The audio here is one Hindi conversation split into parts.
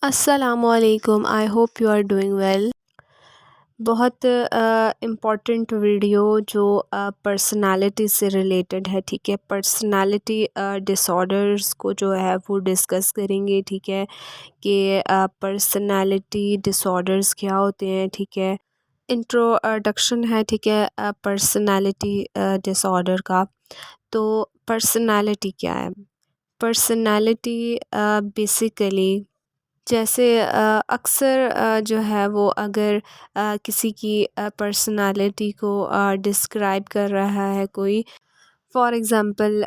असलकुम। I hope you are doing well. बहुत इम्पॉर्टेंट वीडियो जो पर्सनालिटी से रिलेटेड है। ठीक है, पर्सनालिटी डिसऑर्डर्स को जो है वो डिस्कस करेंगे। ठीक है, कि पर्सनालिटी डिसऑर्डर्स क्या होते हैं। ठीक है, इंट्रोडक्शन है। ठीक है, पर्सनालिटी डिसऑर्डर का। तो पर्सनालिटी क्या है? पर्सनालिटी बेसिकली जैसे अक्सर जो है वो अगर किसी की पर्सनालिटी को डिस्क्राइब कर रहा है कोई, फॉर एग्ज़ाम्पल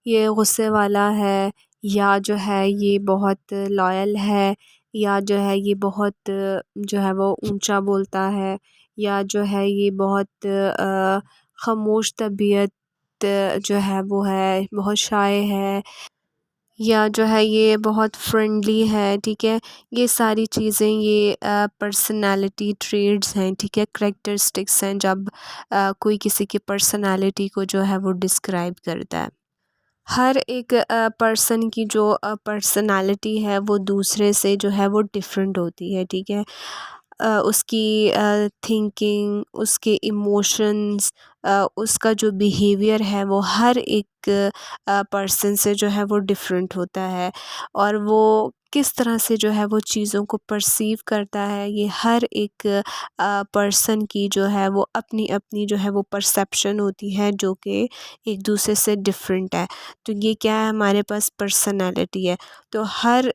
ये गुस्से वाला है, या जो है ये बहुत लॉयल है, या जो है ये बहुत जो है वो ऊंचा बोलता है, या जो है ये बहुत खामोश तबीयत जो है वो है, बहुत शाय है, या जो है ये बहुत फ्रेंडली है। ठीक है, ये सारी चीज़ें ये पर्सनालिटी ट्रेड्स हैं। ठीक है, करेक्टरिस्टिक्स हैं जब कोई किसी की पर्सनालिटी को जो है वो डिस्क्राइब करता है। हर एक पर्सन की जो पर्सनालिटी है वो दूसरे से जो है वो डिफरेंट होती है। ठीक है, उसकी थिंकिंग, उसके इमोशंस, उसका जो बिहेवियर है वो हर एक पर्सन से जो है वो डिफरेंट होता है। और वो किस तरह से जो है वो चीज़ों को परसीव करता है, ये हर एक पर्सन की जो है वो अपनी अपनी जो है वो परसेप्शन होती है, जो कि एक दूसरे से डिफरेंट है। तो ये क्या है, हमारे पास पर्सनालिटी है। तो हर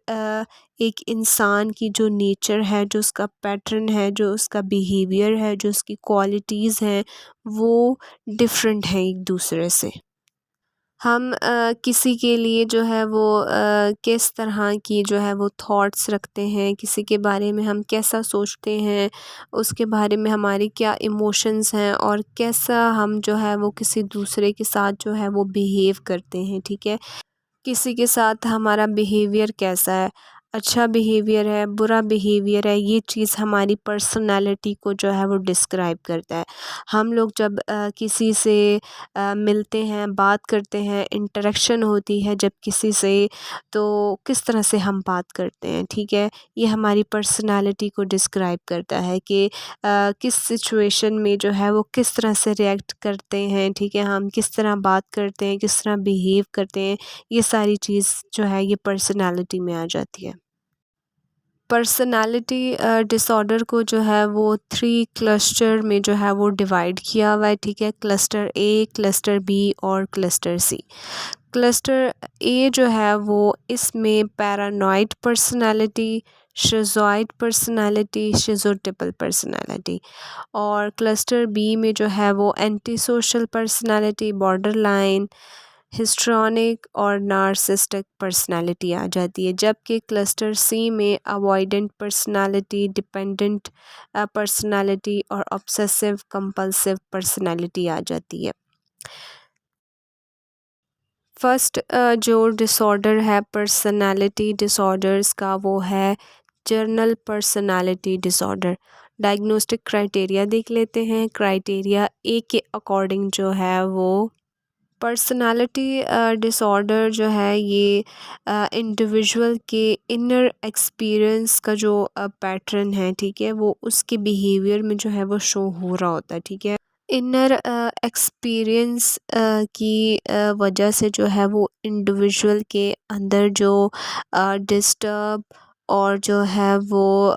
एक इंसान की जो नेचर है, जो उसका पैटर्न है, जो उसका बिहेवियर है, जो उसकी क्वालिटीज़ हैं, वो डिफरेंट है एक दूसरे से। हम किसी के लिए जो है वो किस तरह की जो है वो थॉट्स रखते हैं, किसी के बारे में हम कैसा सोचते हैं, उसके बारे में हमारे क्या इमोशंस हैं, और कैसा हम जो है वो किसी दूसरे के साथ जो है वो बिहेव करते हैं। ठीक है, किसी के साथ हमारा बिहेवियर कैसा है, अच्छा बिहेवियर है, बुरा बिहेवियर है, ये चीज़ हमारी पर्सनालिटी को जो है वो डिस्क्राइब करता है। हम लोग जब किसी से मिलते हैं, बात करते हैं, इंटरेक्शन होती है जब किसी से, तो किस तरह से हम बात करते हैं। ठीक है, ये हमारी पर्सनालिटी को डिस्क्राइब करता है कि किस सिचुएशन में जो है वो किस तरह से रिएक्ट करते हैं। ठीक है, हम किस तरह बात करते हैं, किस तरह बिहेव करते हैं, ये सारी चीज़ जो है ये पर्सनालिटी में आ जाती है। पर्सनालिटी डिसऑर्डर को जो है वो 3 क्लस्टर में जो है वो डिवाइड किया हुआ है। ठीक है, क्लस्टर ए, क्लस्टर बी और क्लस्टर सी। क्लस्टर ए जो है वो इसमें पैरानॉइड पर्सनालिटी, शिज़ोइड पर्सनालिटी, शिज़ोटिपल पर्सनालिटी, और क्लस्टर बी में जो है वो एंटी सोशल पर्सनालिटी, बॉर्डरलाइन, हिस्ट्रॉनिक और नार्सिसिस्टिक पर्सनालिटी आ जाती है। जबकि क्लस्टर सी में अवॉइडेंट पर्सनालिटी, डिपेंडेंट पर्सनालिटी और ऑब्सेसिव कंपल्सिव पर्सनालिटी आ जाती है। फर्स्ट जो डिसऑर्डर है पर्सनालिटी डिसऑर्डर्स का, वो है journal personality disorder. Diagnostic criteria देख लेते हैं। क्राइटेरिया ए के अकॉर्डिंग जो है वो पर्सनालिटी डिसऑर्डर जो है ये इंडिविजुअल के इनर एक्सपीरियंस का जो पैटर्न है, ठीक है, वो उसके बिहेवियर में जो है वो शो हो रहा होता है। ठीक है, इनर एक्सपीरियंस की वजह से जो है वो इंडिविजुअल के अंदर जो डिस्टर्ब और जो है वो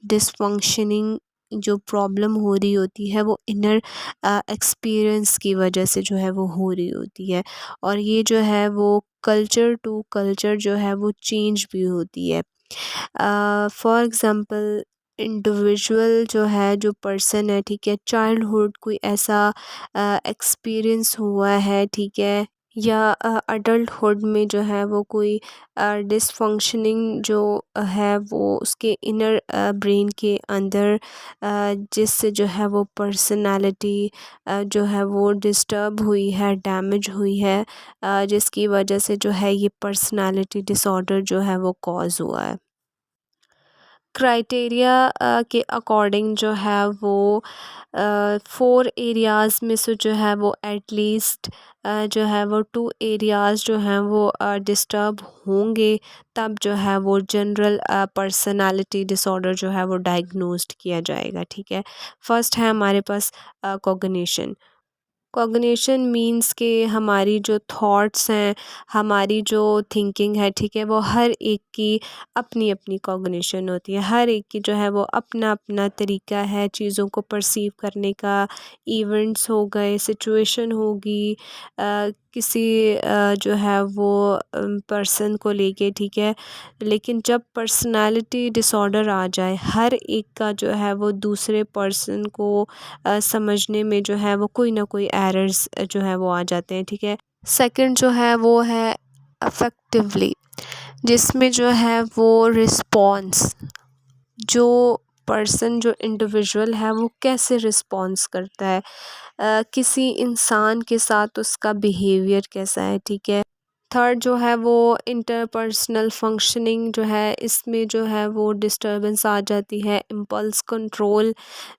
डिसफंक्शनिंग जो प्रॉब्लम हो रही होती है, वो इनर एक्सपीरियंस की वजह से जो है वो हो रही होती है। और ये जो है वो कल्चर टू कल्चर जो है वो चेंज भी होती है। फॉर एग्ज़ाम्पल, इंडिविजुअल जो है, जो पर्सन है, ठीक है, चाइल्डहुड कोई ऐसा एक्सपीरियंस हुआ है, ठीक है, या अडल्टहुड में जो है वो कोई डिसफंक्शनिंग जो है वो उसके इनर ब्रेन के अंदर जिससे जो है वो पर्सनालिटी जो है वो डिस्टर्ब हुई है, डैमेज हुई है, जिसकी वजह से जो है ये पर्सनालिटी डिसऑर्डर जो है वो कॉज़ हुआ है। क्राइटेरिया के अकॉर्डिंग जो है वो 4 एरियाज़ में से जो है वो एटलीस्ट जो है वो 2 एरियाज़ जो हैं वो डिस्टर्ब होंगे, तब जो है वो जनरल पर्सनालिटी डिसऑर्डर जो है वो डायग्नोस्ड किया जाएगा। ठीक है, फर्स्ट है हमारे पास कॉग्निशन। कॉग्निशन मीन्स के हमारी जो थॉट्स हैं, हमारी जो थिंकिंग है, ठीक है, वो हर एक की अपनी अपनी कॉग्निशन होती है। हर एक की जो है वो अपना अपना तरीका है चीज़ों को परसीव करने का। इवेंट्स हो गए, सिचुएशन होगी, किसी जो है वो पर्सन को लेके, ठीक है। लेकिन जब पर्सनालिटी डिसऑर्डर आ जाए, हर एक का जो है वो दूसरे पर्सन को समझने में जो है वो कोई ना कोई एरर्स जो है वो आ जाते हैं। ठीक है, सेकंड जो है वो है अफेक्टिवली, जिसमें जो है वो रिस्पॉन्स, जो पर्सन जो इंडिविजुअल है वो कैसे रिस्पॉन्स करता है, किसी इंसान के साथ उसका बिहेवियर कैसा है। ठीक है, थर्ड जो है वो इंटरपर्सनल फंक्शनिंग जो है, इसमें जो है वो डिस्टरबेंस आ जाती है। इम्पल्स कंट्रोल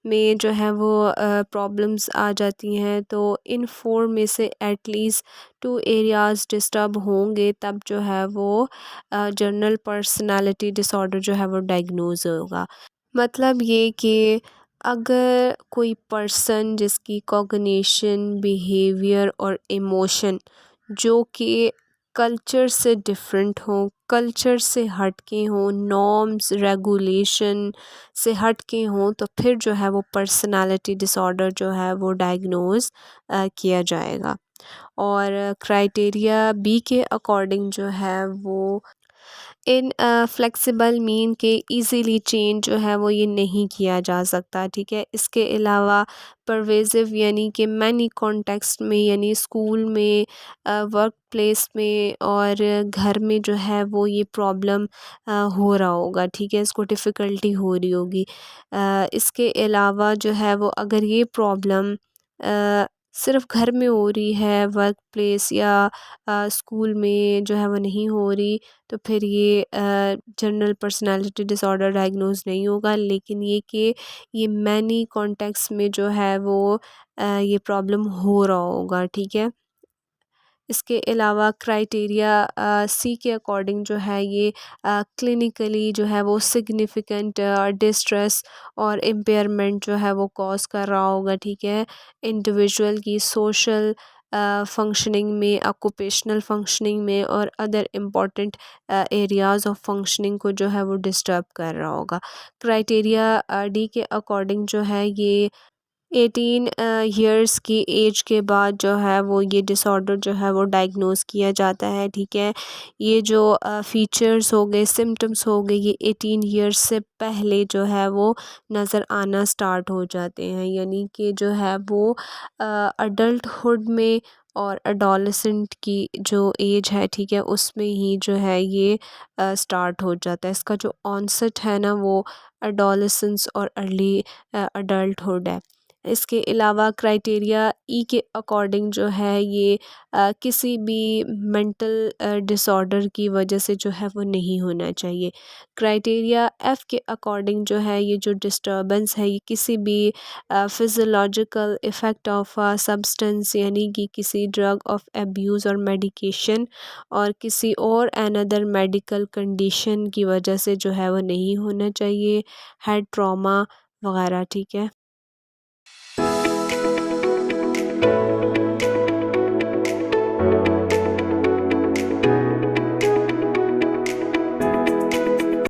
में जो है वो प्रॉब्लम्स आ जाती हैं। तो इन 4 में से एटलीस्ट 2 एरियाज़ डिस्टर्ब होंगे, तब जो है वो जनरल पर्सनालिटी डिसऑर्डर जो है वो डायग्नोज होगा। मतलब ये कि अगर कोई पर्सन जिसकी कॉग्निशन, बिहेवियर और इमोशन जो कि कल्चर से डिफरेंट हो, कल्चर से हटके हों, नॉर्म्स रेगुलेशन से हटके हों, तो फिर जो है वो पर्सनालिटी डिसऑर्डर जो है वो डायग्नोज किया जाएगा। और क्राइटेरिया बी के अकॉर्डिंग जो है वो इन फ्लेक्सिबल मीन के इजीली चेंज जो है वो ये नहीं किया जा सकता। ठीक है, इसके अलावा परवेज़िव यानी कि मैनी कॉन्टेक्स्ट में, यानी स्कूल में, वर्क प्लेस में और घर में जो है वो ये प्रॉब्लम हो रहा होगा। ठीक है, इसको डिफ़िकल्टी हो रही होगी। इसके अलावा जो है वो अगर ये प्रॉब्लम सिर्फ़ घर में हो रही है, वर्क प्लेस या स्कूल में जो है वो नहीं हो रही, तो फिर ये जनरल पर्सनालिटी डिसऑर्डर डायग्नोज नहीं होगा। लेकिन ये कि ये मैनी कॉन्टेक्स्ट में जो है वो ये प्रॉब्लम हो रहा होगा। ठीक है, इसके अलावा क्राइटेरिया सी के अकॉर्डिंग जो है ये क्लिनिकली जो है वो सिग्निफिकेंट डिस्ट्रेस और इम्पेयरमेंट जो है वो कॉज कर रहा होगा। ठीक है, इंडिविजुअल की सोशल फंक्शनिंग में, ऑक्यूपेशनल फंक्शनिंग में और other important areas of functioning को जो है वो डिस्टर्ब कर रहा होगा। क्राइटेरिया डी के अकॉर्डिंग जो है ये 18 ईयर्स की एज के बाद जो है वो ये डिसऑर्डर जो है वो डायग्नोज किया जाता है। ठीक है, ये जो फीचर्स हो गए, सिम्टम्स हो गए, ये 18 ईयर्स से पहले जो है वो नज़र आना स्टार्ट हो जाते हैं। यानी कि जो है वो अडल्टहुड में और एडोलेसेंट की जो एज है, ठीक है, उसमें ही जो है ये स्टार्ट हो जाता है। इसका जो ऑनसेट है ना वो एडोलेसेंस और अर्ली अडल्टहुड है। इसके अलावा क्राइटेरिया ई के अकॉर्डिंग जो है ये किसी भी मेंटल डिसऑर्डर की वजह से जो है वो नहीं होना चाहिए। क्राइटेरिया एफ़ के अकॉर्डिंग जो है ये जो डिस्टर्बेंस है ये किसी भी फिज़ियोलॉजिकल इफ़ेक्ट ऑफ सब्सटेंस, यानी कि किसी ड्रग ऑफ एब्यूज़ और मेडिकेशन और किसी और अनदर मेडिकल कंडीशन की वजह से जो है वो नहीं होना चाहिए, हेड ट्रॉमा वगैरह। ठीक है।